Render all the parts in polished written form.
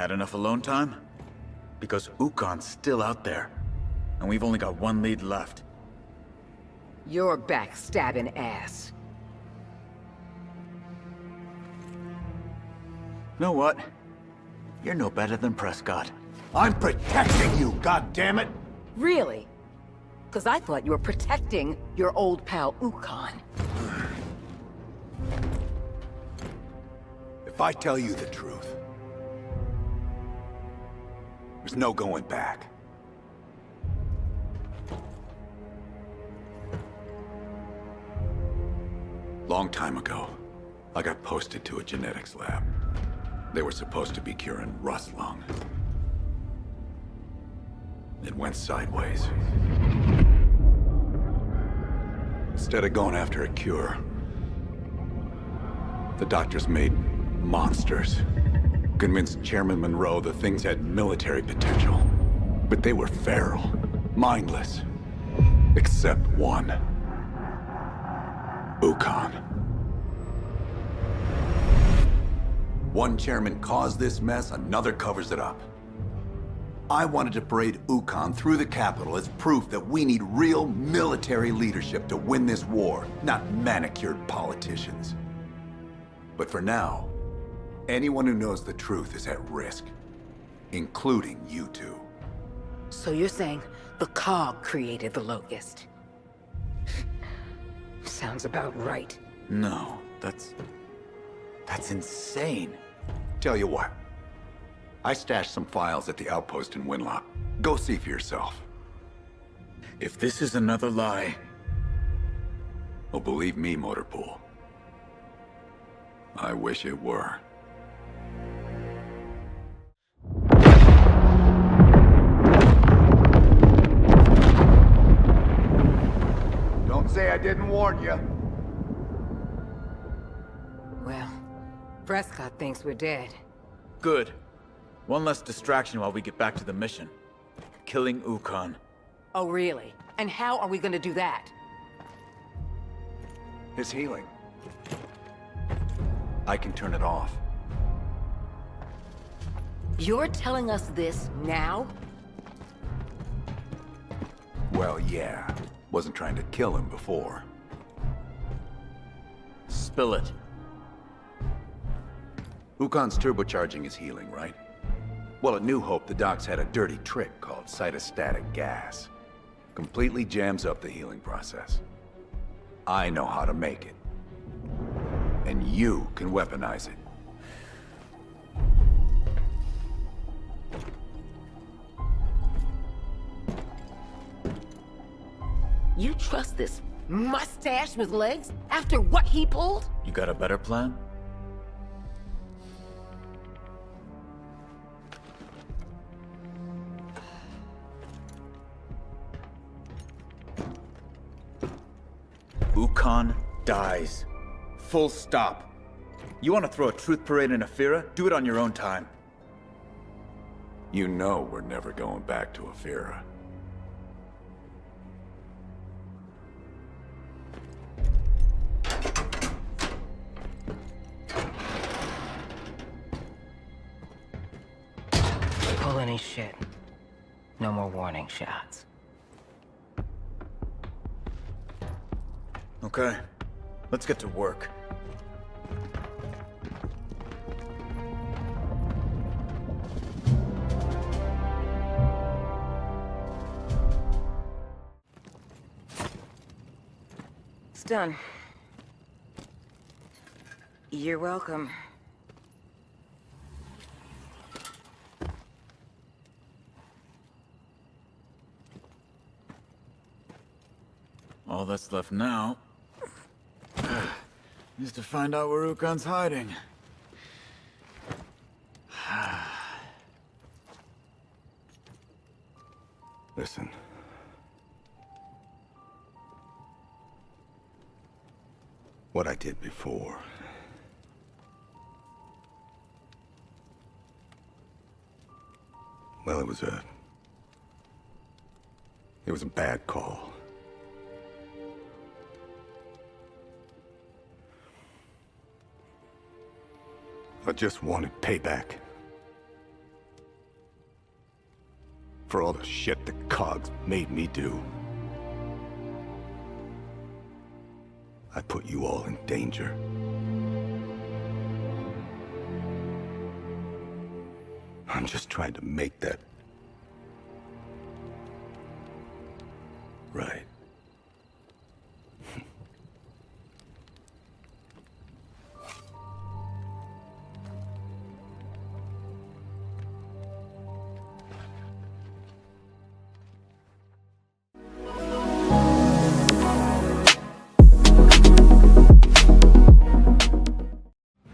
Had enough alone time? Because Ukkon's still out there, and we've only got one lead left. You're backstabbing ass. Know what? You're no better than Prescott. I'm protecting you, goddammit! Really? Because I thought you were protecting your old pal Ukkon. If I tell you the truth, there's no going back. Long time ago, I got posted to a genetics lab. They were supposed to be curing rust lung. It went sideways. Instead of going after a cure, the doctors made monsters. Convinced Chairman Monroe the things had military potential. But they were feral, mindless. Except one. Ukkon. One chairman caused this mess, another covers it up. I wanted to parade Ukkon through the capital as proof that we need real military leadership to win this war, not manicured politicians. But for now, anyone who knows the truth is at risk, including you two. So you're saying the Cog created the Locust? Sounds about right. No, that's insane. Tell you what, I stashed some files at the outpost in Winlock. Go see for yourself. If this is another lie... Oh, believe me, Motorpool. I wish it were. Don't say I didn't warn you. Well, Prescott thinks we're dead. Good. One less distraction while we get back to the mission. Killing Ukkon. Oh, really? And how are we gonna do that? His healing. I can turn it off. You're telling us this now? Well, yeah. Wasn't trying to kill him before. Spill it. Ukkon's turbocharging his healing, right? Well, at New Hope, the docs had a dirty trick called Cytostatic Gas. Completely jams up the healing process. I know how to make it. And you can weaponize it. You trust this mustache with legs after what he pulled? You got a better plan? Ukkon dies. Full stop. You want to throw a truth parade in Afira? Do it on your own time. You know we're never going back to Afira. Pull any shit. No more warning shots. Okay. Let's get to work. It's done. You're welcome. All that's left now is to find out where Ukkon's hiding. Listen. What I did before. Well, it was a bad call. I just wanted payback. for all the shit the cogs made me do. I put you all in danger. I'm just trying to make that right.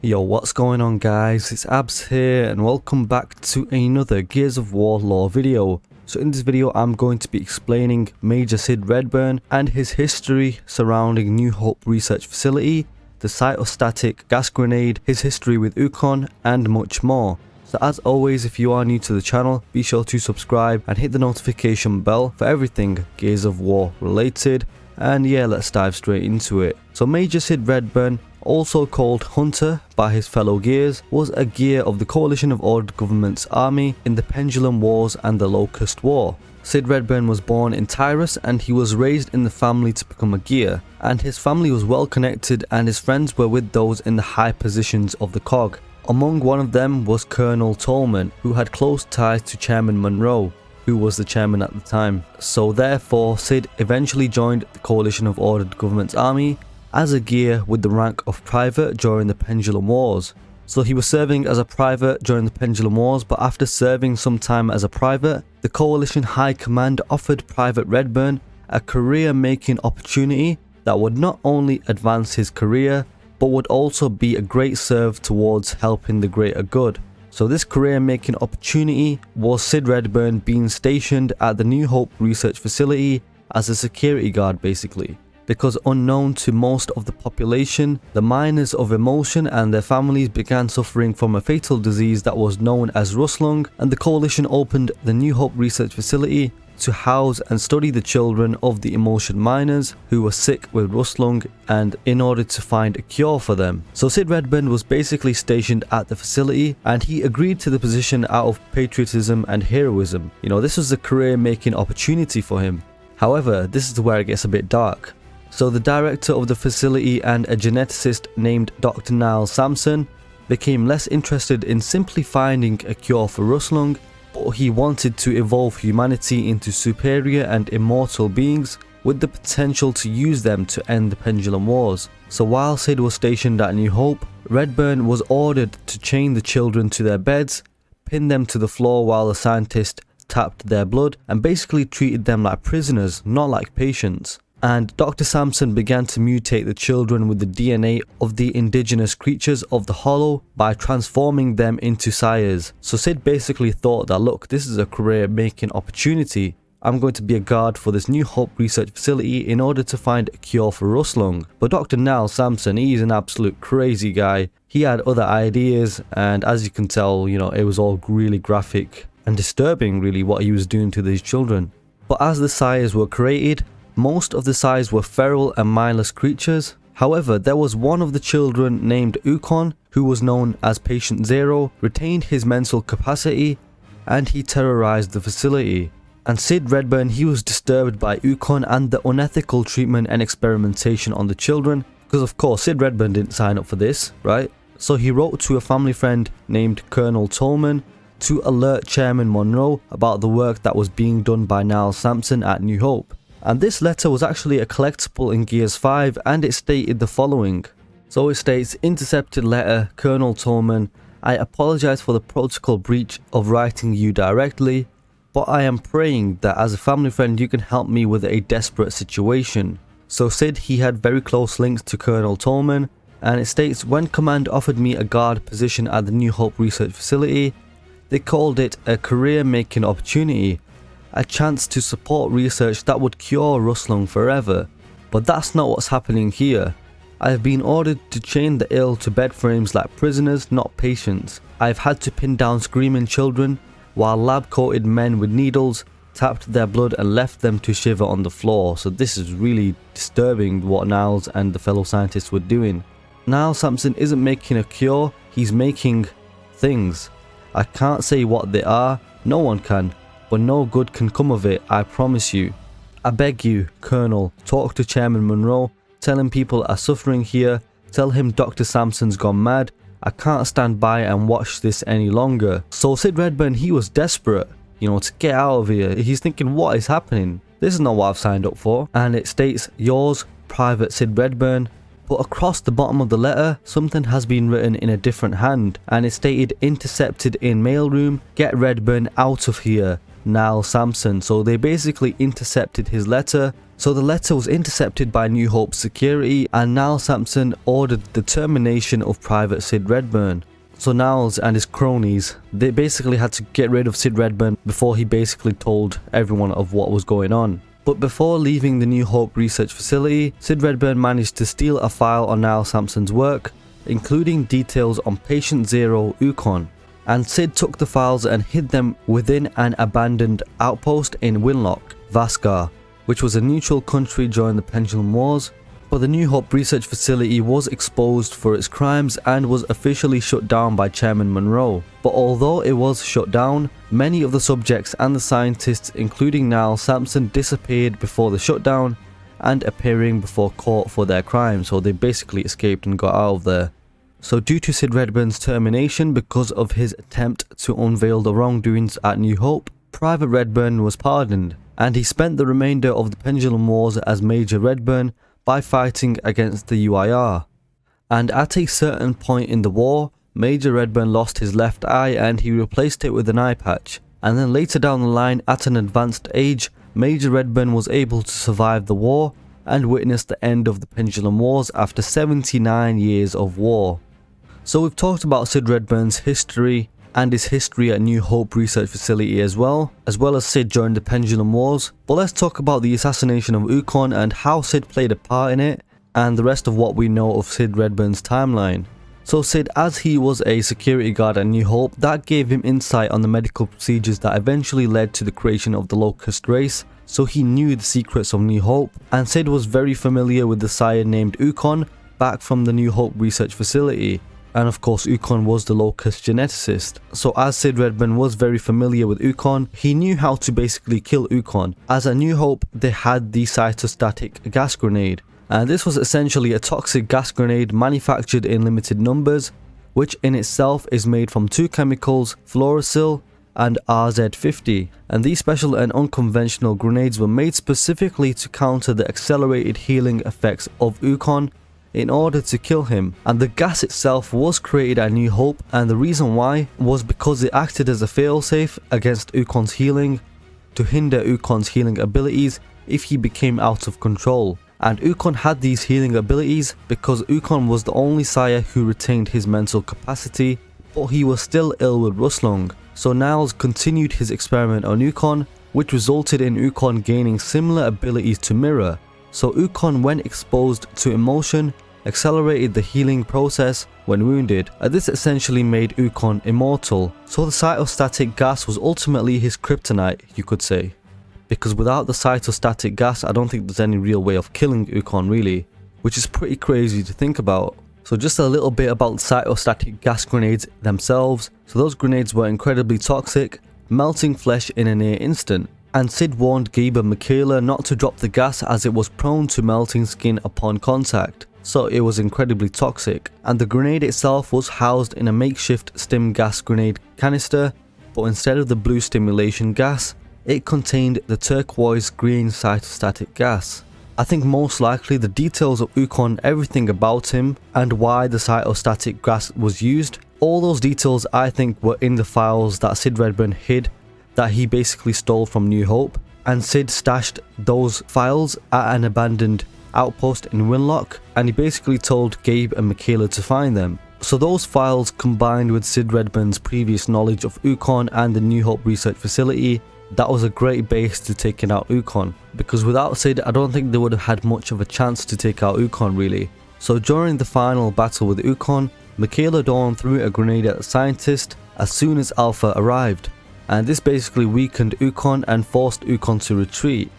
Yo, what's going on guys, it's Abz here and welcome back to another Gears of War lore video. So in this video I'm going to be explaining Major Sid Redburn and his history surrounding New Hope Research Facility, the Cytostatic Gas Grenade, his history with Ukkon and much more. So as always, if you are new to the channel, be sure to subscribe and hit the notification bell for everything Gears of War related. And yeah, let's dive straight into it. So Major Sid Redburn, also called Hunter by his fellow Gears, was a Gear of the Coalition of Ordered Government's army in the Pendulum Wars and the Locust War. Sid Redburn was born in Tyrus and he was raised in the family to become a Gear, and his family was well connected and his friends were with those in the high positions of the COG. Among one of them was Colonel Tolman, who had close ties to Chairman Monroe, who was the chairman at the time. So therefore Sid eventually joined the Coalition of Ordered Government's army as a Gear with the rank of Private during the Pendulum Wars. So he was serving as a Private during the Pendulum Wars, but after serving some time as a Private, the Coalition High Command offered Private Redburn a career-making opportunity that would not only advance his career, but would also be a great serve towards helping the greater good. So this career-making opportunity was Sid Redburn being stationed at the New Hope Research Facility as a security guard basically. Because unknown to most of the population, the miners of Emotion and their families began suffering from a fatal disease that was known as Rustlung, and the Coalition opened the New Hope Research Facility to house and study the children of the Emotion miners who were sick with Rustlung, and in order to find a cure for them. So Sid Redburn was basically stationed at the facility and he agreed to the position out of patriotism and heroism. You know, this was a career making opportunity for him. However, this is where it gets a bit dark. So the director of the facility and a geneticist named Dr. Niall Sampson became less interested in simply finding a cure for Rustlung, but he wanted to evolve humanity into superior and immortal beings with the potential to use them to end the Pendulum Wars. So while Sid was stationed at New Hope, Redburn was ordered to chain the children to their beds, pin them to the floor while the scientist tapped their blood, and basically treated them like prisoners, not like patients. And Dr. Sampson began to mutate the children with the DNA of the indigenous creatures of the Hollow by transforming them into sires. So Sid basically thought that, look, this is a career making opportunity. I'm going to be a guard for this New Hope Research Facility in order to find a cure for Rustlung. But Dr. Niall Sampson, he's an absolute crazy guy. He had other ideas, and as you can tell, you know, it was all really graphic and disturbing really what he was doing to these children. But as the sires were created, most of the sires were feral and mindless creatures. However, there was one of the children named Ukkon, who was known as Patient Zero, retained his mental capacity, and he terrorized the facility. And Sid Redburn, he was disturbed by Ukkon and the unethical treatment and experimentation on the children, because of course Sid Redburn didn't sign up for this, right? So he wrote to a family friend named Colonel Tolman to alert Chairman Monroe about the work that was being done by Niall Sampson at New Hope. And this letter was actually a collectible in Gears 5, and it stated the following. So it states, intercepted letter, Colonel Tolman, I apologize for the protocol breach of writing you directly, but I am praying that as a family friend you can help me with a desperate situation. So Sid, he had very close links to Colonel Tolman, and it states, when Command offered me a guard position at the New Hope Research Facility, they called it a career making opportunity. A chance to support research that would cure Rustlung forever. But that's not what's happening here. I have been ordered to chain the ill to bed frames like prisoners, not patients. I have had to pin down screaming children, while lab-coated men with needles tapped their blood and left them to shiver on the floor. So this is really disturbing what Niles and the fellow scientists were doing. Niall Sampson isn't making a cure, he's making things. I can't say what they are, no one can. but no good can come of it, I promise you. I beg you, Colonel, talk to Chairman Monroe, tell him people are suffering here, tell him Dr. Sampson's gone mad. I can't stand by and watch this any longer. So Sid Redburn, he was desperate, you know, to get out of here. He's thinking, what is happening? This is not what I've signed up for. And it states, yours, Private Sid Redburn. But across the bottom of the letter, something has been written in a different hand. And it stated, intercepted in mailroom, get Redburn out of here, Niall Sampson. So they basically intercepted his letter. So the letter was intercepted by New Hope security, and Niall Sampson ordered the termination of Private Sid Redburn. So Niles and his cronies, they basically had to get rid of Sid Redburn before he basically told everyone of what was going on. But before leaving the New Hope research facility, Sid Redburn managed to steal a file on Niall Sampson's work, including details on Patient Zero Ukkon. And Sid took the files and hid them within an abandoned outpost in Winlock, Vaskar, which was a neutral country during the Pendulum Wars. But the New Hope research facility was exposed for its crimes and was officially shut down by Chairman Monroe. But although it was shut down, many of the subjects and the scientists, including Niall Sampson, disappeared before the shutdown and appearing before court for their crimes, so they basically escaped and got out of there. So due to Sid Redburn's termination because of his attempt to unveil the wrongdoings at New Hope, Private Redburn was pardoned, and he spent the remainder of the Pendulum Wars as Major Redburn by fighting against the UIR. And at a certain point in the war, Major Redburn lost his left eye and he replaced it with an eye patch. And then later down the line, at an advanced age, Major Redburn was able to survive the war and witness the end of the Pendulum Wars after 79 years of war. So we've talked about Sid Redburn's history and his history at New Hope Research Facility as well as Sid during the Pendulum Wars. But let's talk about the assassination of Ukkon and how Sid played a part in it, and the rest of what we know of Sid Redburn's timeline. So Sid, as he was a security guard at New Hope, that gave him insight on the medical procedures that eventually led to the creation of the Locust race, so he knew the secrets of New Hope, and Sid was very familiar with the sire named Ukkon back from the New Hope Research Facility. And of course Ukkon was the Locust geneticist. So as Sid Redburn was very familiar with Ukkon, he knew how to basically kill Ukkon. As at New Hope, they had the Cytostatic Gas grenade. And this was essentially a toxic gas grenade manufactured in limited numbers, which in itself is made from two chemicals, fluorosil and RZ50. And these special and unconventional grenades were made specifically to counter the accelerated healing effects of Ukkon in order to kill him. And the gas itself was created at New Hope, and the reason why was because it acted as a failsafe against Ukkon's healing, to hinder Ukkon's healing abilities if he became out of control. And Ukkon had these healing abilities because Ukkon was the only sire who retained his mental capacity, but he was still ill with Rustlung. So Niles continued his experiment on Ukkon, which resulted in Ukkon gaining similar abilities to Mirror. So Ukkon, when exposed to emotion, accelerated the healing process when wounded, and this essentially made Ukkon immortal. So the cytostatic gas was ultimately his kryptonite, you could say, because without the cytostatic gas I don't think there's any real way of killing Ukkon really, which is pretty crazy to think about. So just a little bit about cytostatic gas grenades themselves. So those grenades were incredibly toxic, melting flesh in a near instant. And Sid warned Gabe and Michaela not to drop the gas as it was prone to melting skin upon contact, so it was incredibly toxic. And the grenade itself was housed in a makeshift stim gas grenade canister, but instead of the blue stimulation gas, it contained the turquoise green cytostatic gas. I think most likely the details of Ukkon, everything about him, and why the cytostatic gas was used, all those details I think were in the files that Sid Redburn hid, that he basically stole from New Hope, and Sid stashed those files at an abandoned outpost in Winlock, and he basically told Gabe and Michaela to find them. So those files, combined with Sid Redburn's previous knowledge of Ukkon and the New Hope research facility, that was a great base to taking out Ukkon, because without Sid I don't think they would have had much of a chance to take out Ukkon really. So during the final battle with Ukkon, Michaela Dawn threw a grenade at the scientist as soon as Alpha arrived, and this basically weakened Ukkon and forced Ukkon to retreat.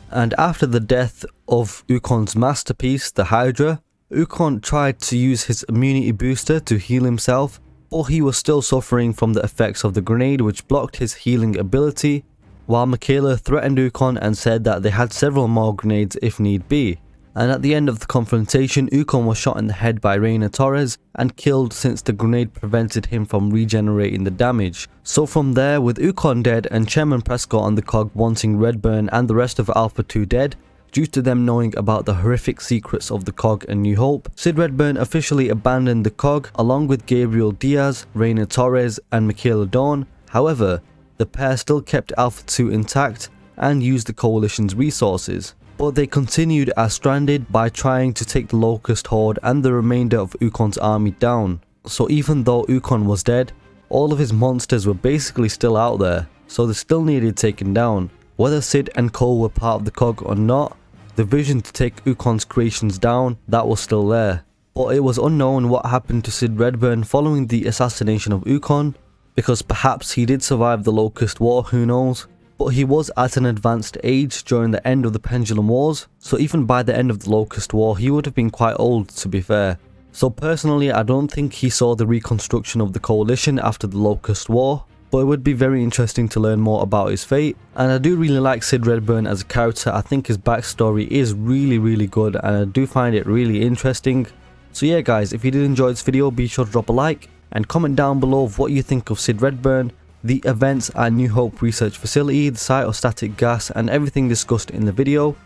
And after the death of Ukkon's masterpiece, the Hydra, Ukkon tried to use his immunity booster to heal himself, but he was still suffering from the effects of the grenade, which blocked his healing ability. while Michaela threatened Ukkon and said that they had several more grenades if need be. And at the end of the confrontation, Ukkon was shot in the head by Reina Torres and killed since the grenade prevented him from regenerating the damage. So from there, with Ukkon dead and Chairman Prescott on the cog wanting Redburn and the rest of Alpha 2 dead, due to them knowing about the horrific secrets of the cog and New Hope, Sid Redburn officially abandoned the cog along with Gabriel Diaz, Reina Torres and Michaela Dawn. However, the pair still kept Alpha 2 intact and used the Coalition's resources. But they continued as stranded by trying to take the Locust Horde and the remainder of Ukkon's army down. So even though Ukkon was dead, all of his monsters were basically still out there, so they still needed taken down. Whether Sid and Cole were part of the cog or not, the vision to take Ukkon's creations down, that was still there. But it was unknown what happened to Sid Redburn following the assassination of Ukkon, because perhaps he did survive the Locust War, who knows. But he was at an advanced age during the end of the Pendulum Wars, so even by the end of the Locust War he would have been quite old, to be fair. So personally I don't think he saw the reconstruction of the Coalition after the Locust War, but it would be very interesting to learn more about his fate. And I do really like Sid Redburn as a character. I think his backstory is really good and I do find it really interesting. So yeah guys, if you did enjoy this video, be sure to drop a like and comment down below of what you think of Sid Redburn, the events at New Hope Research Facility, the Cytostatic Gas and everything discussed in the video.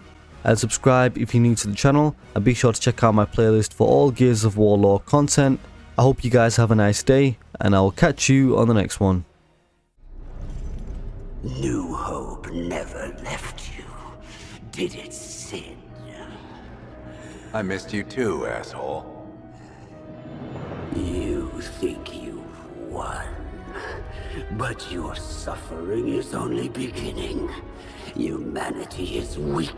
And subscribe if you're new to the channel, and be sure to check out my playlist for all Gears of War lore content. I hope you guys have a nice day, and I will catch you on the next one. New Hope never left you, did it, Sid? I missed you too, asshole. You think you've won, but your suffering is only beginning. Humanity is weak,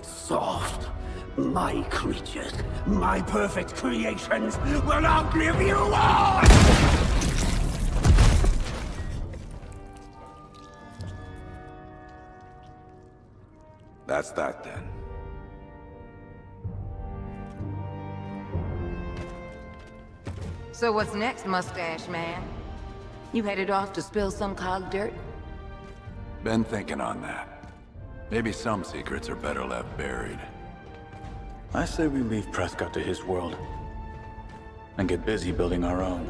soft. My creatures, my perfect creations, will outlive you all! That's that then. So what's next, Mustache Man? You headed off to spill some cog dirt? Been thinking on that. Maybe some secrets are better left buried. I say we leave Prescott to his world and get busy building our own.